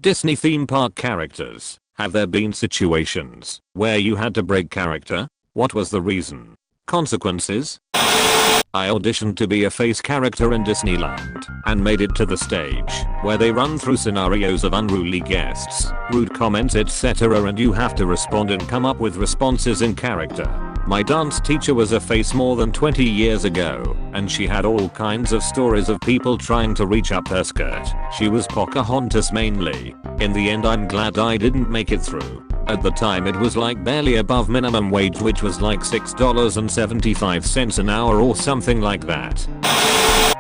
Disney theme park characters. Have there been situations where you had to break character? What was the reason? Consequences? I auditioned to be a face character in Disneyland and made it to the stage where they run through scenarios of unruly guests, rude comments, etc., and you have to respond and come up with responses in character. My dance teacher was a face more than 20 years ago, and she had all kinds of stories of people trying to reach up her skirt. She was Pocahontas mainly. In the end, I'm glad I didn't make it through. At the time it was like barely above minimum wage, which was like $6.75 an hour or something like that.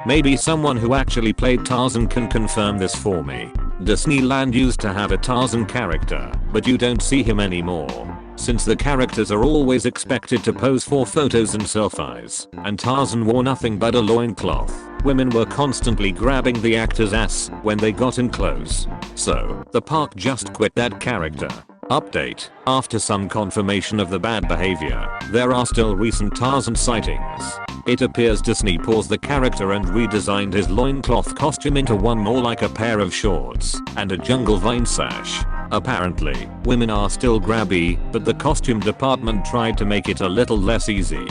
Maybe someone who actually played Tarzan can confirm this for me. Disneyland used to have a Tarzan character, but you don't see him anymore. Since the characters are always expected to pose for photos and selfies, and Tarzan wore nothing but a loincloth, women were constantly grabbing the actor's ass when they got in close. So, the park just quit that character. Update. After some confirmation of the bad behavior, there are still recent Tarzan sightings. It appears Disney paused the character and redesigned his loincloth costume into one more like a pair of shorts and a jungle vine sash. Apparently, women are still grabby, but the costume department tried to make it a little less easy.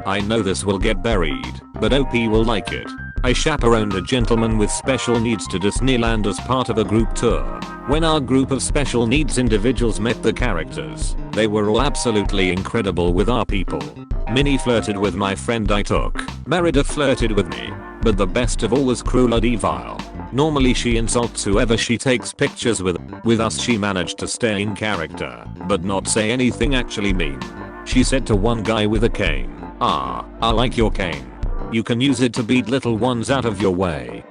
I know this will get buried, but OP will like it. I chaperoned a gentleman with special needs to Disneyland as part of a group tour. When our group of special needs individuals met the characters, they were all absolutely incredible with our people. Minnie flirted with my friend I took. Merida flirted with me. But the best of all was Cruella de Vil. Normally she insults whoever she takes pictures with. With us she managed to stay in character, but not say anything actually mean. She said to one guy with a cane, "Ah, I like your cane. You can use it to beat little ones out of your way."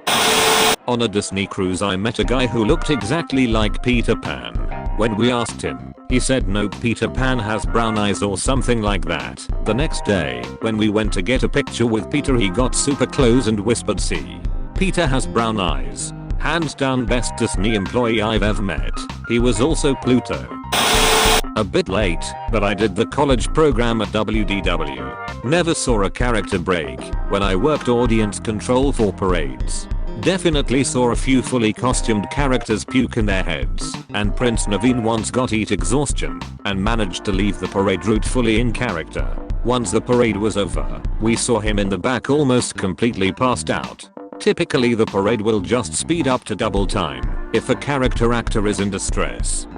On a Disney cruise I met a guy who looked exactly like Peter Pan. When we asked him, he said no, Peter Pan has brown eyes or something like that. The next day, when we went to get a picture with Peter, he got super close and whispered, "See, Peter has brown eyes. Hands down best Disney employee I've ever met." He was also Pluto. A bit late, but I did the college program at WDW. Never saw a character break when I worked audience control for parades. Definitely saw a few fully costumed characters puke in their heads, and Prince Naveen once got heat exhaustion and managed to leave the parade route fully in character. Once the parade was over, we saw him in the back almost completely passed out. Typically the parade will just speed up to double time if a character actor is in distress.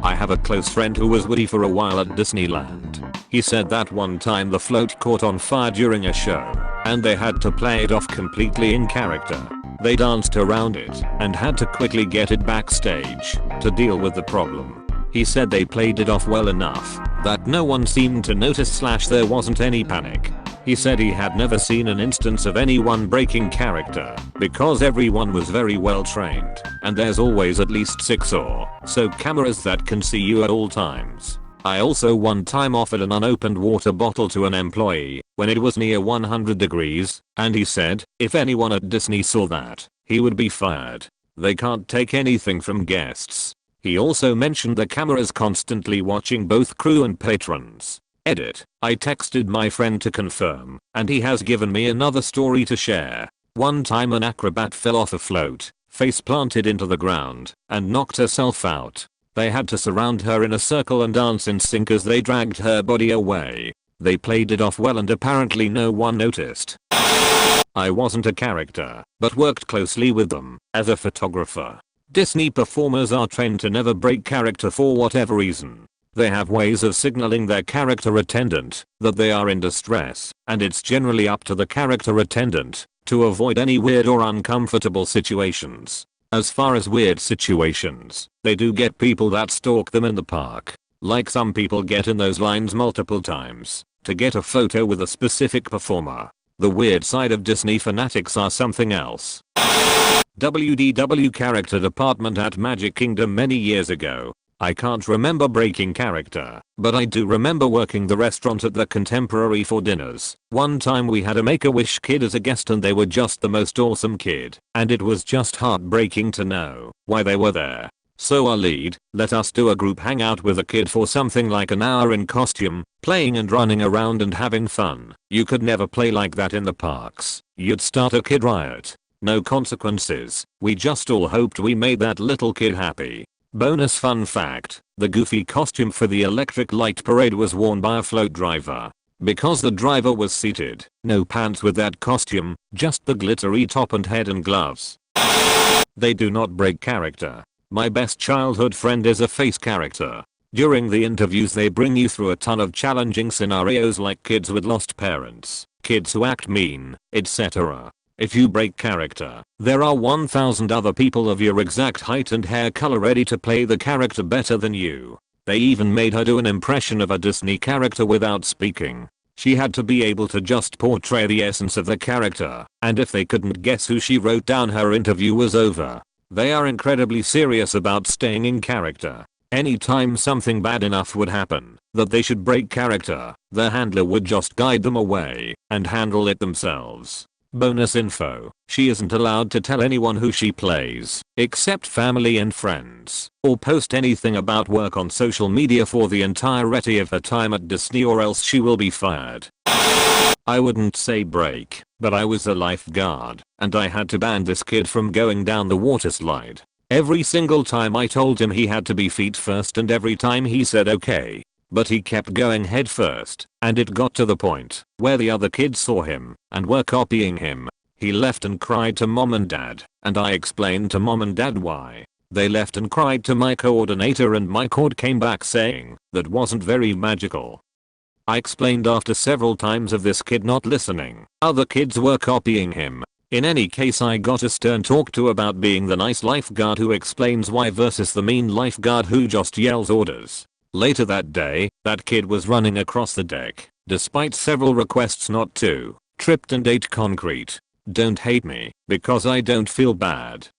I have a close friend who was Woody for a while at Disneyland. He said that one time the float caught on fire during a show, and they had to play it off completely in character. They danced around it and had to quickly get it backstage to deal with the problem. He said they played it off well enough that no one seemed to notice / there wasn't any panic. He said he had never seen an instance of anyone breaking character because everyone was very well trained and there's always at least 6 or so cameras that can see you at all times. I also one time offered an unopened water bottle to an employee when it was near 100 degrees, and he said if anyone at Disney saw that, he would be fired. They can't take anything from guests. He also mentioned the cameras constantly watching both crew and patrons. Edit. I texted my friend to confirm, and he has given me another story to share. One time an acrobat fell off a float, face planted into the ground, and knocked herself out. They had to surround her in a circle and dance in sync as they dragged her body away. They played it off well and apparently no one noticed. I wasn't a character, but worked closely with them as a photographer. Disney performers are trained to never break character for whatever reason. They have ways of signaling their character attendant that they are in distress, and it's generally up to the character attendant to avoid any weird or uncomfortable situations. As far as weird situations, they do get people that stalk them in the park. Like some people get in those lines multiple times to get a photo with a specific performer. The weird side of Disney fanatics are something else. WDW character department at Magic Kingdom many years ago. I can't remember breaking character, but I do remember working the restaurant at the Contemporary for dinners. One time we had a Make-A-Wish kid as a guest and they were just the most awesome kid, and it was just heartbreaking to know why they were there. So our lead let us do a group hangout with a kid for something like an hour in costume, playing and running around and having fun. You could never play like that in the parks. You'd start a kid riot. No consequences. We just all hoped we made that little kid happy. Bonus fun fact, the goofy costume for the electric light parade was worn by a float driver. Because the driver was seated, no pants with that costume, just the glittery top and head and gloves. They do not break character. My best childhood friend is a face character. During the interviews they bring you through a ton of challenging scenarios like kids with lost parents, kids who act mean, etc. If you break character, there are 1000 other people of your exact height and hair color ready to play the character better than you. They even made her do an impression of a Disney character without speaking. She had to be able to just portray the essence of the character, and if they couldn't guess who she wrote down, her interview was over. They are incredibly serious about staying in character. Anytime something bad enough would happen that they should break character, the handler would just guide them away and handle it themselves. Bonus info, she isn't allowed to tell anyone who she plays, except family and friends, or post anything about work on social media for the entirety of her time at Disney, or else she will be fired. I wouldn't say break, but I was a lifeguard, and I had to ban this kid from going down the water slide. Every single time I told him he had to be feet first, and every time he said okay. But he kept going head first, and it got to the point where the other kids saw him and were copying him. He left and cried to mom and dad, and I explained to mom and dad why. They left and cried to my coordinator, and my coord came back saying that wasn't very magical. I explained after several times of this kid not listening. Other kids were copying him. In any case, I got a stern talk to about being the nice lifeguard who explains why versus the mean lifeguard who just yells orders. Later that day, that kid was running across the deck, despite several requests not to, tripped and ate concrete. Don't hate me, because I don't feel bad.